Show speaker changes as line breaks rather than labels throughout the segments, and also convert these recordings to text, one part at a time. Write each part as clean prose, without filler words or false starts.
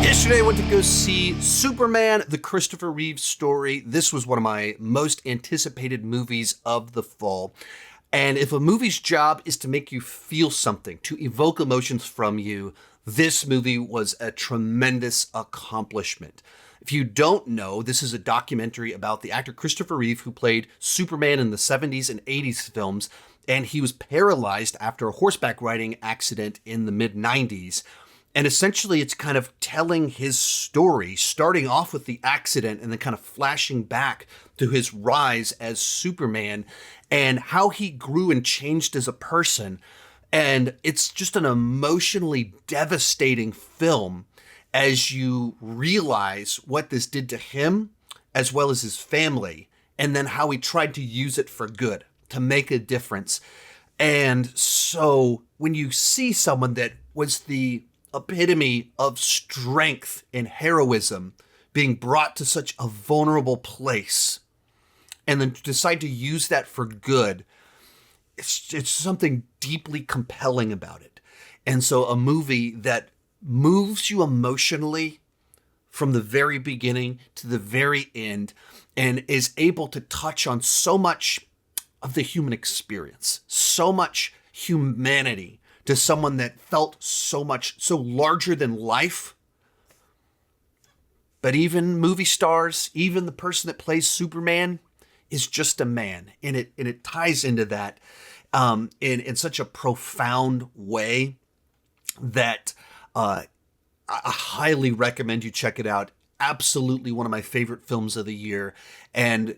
Yesterday I went to go see Superman, the Christopher Reeve Story. This was one of my most anticipated movies of the fall. And if a movie's job is to make you feel something, to evoke emotions from you, this movie was a tremendous accomplishment. If you don't know, this is a documentary about the actor Christopher Reeve, who played Superman in the 70s and 80s films, and he was paralyzed after a horseback riding accident in the mid-90s. And essentially, it's kind of telling his story, starting off with the accident and then kind of flashing back to his rise as Superman and how he grew and changed as a person. And it's just an emotionally devastating film as you realize what this did to him as well as his family, and then how he tried to use it for good, to make a difference. And so when you see someone that was the epitome of strength and heroism being brought to such a vulnerable place and then to decide to use that for good, it's something deeply compelling about it. And so a movie that moves you emotionally from the very beginning to the very end and is able to touch on so much of the human experience, so much humanity, to someone that felt so larger than life. But even movie stars, even the person that plays Superman is just a man. And it ties into that in such a profound way that I highly recommend you check it out. Absolutely one of my favorite films of the year. And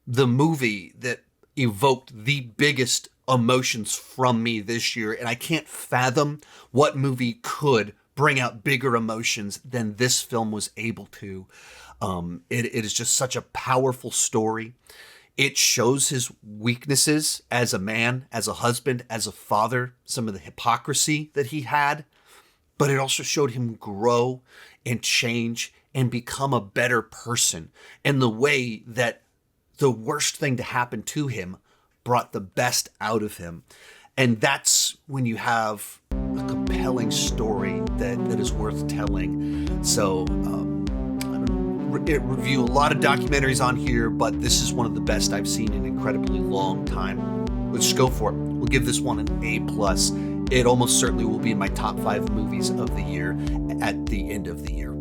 the movie that evoked the biggest emotions from me this year, and I can't fathom what movie could bring out bigger emotions than this film was able to. It is just such a powerful story. It shows his weaknesses as a man, as a husband, as a father, some of the hypocrisy that he had, but it also showed him grow and change and become a better person, and the way that the worst thing to happen to him brought the best out of him. And that's when you have a compelling story that is worth telling. So I'm going to review a lot of documentaries on here, but this is one of the best I've seen in an incredibly long time. Let's go for it. We'll give this one an A+. It almost certainly will be in my top 5 movies of the year at the end of the year.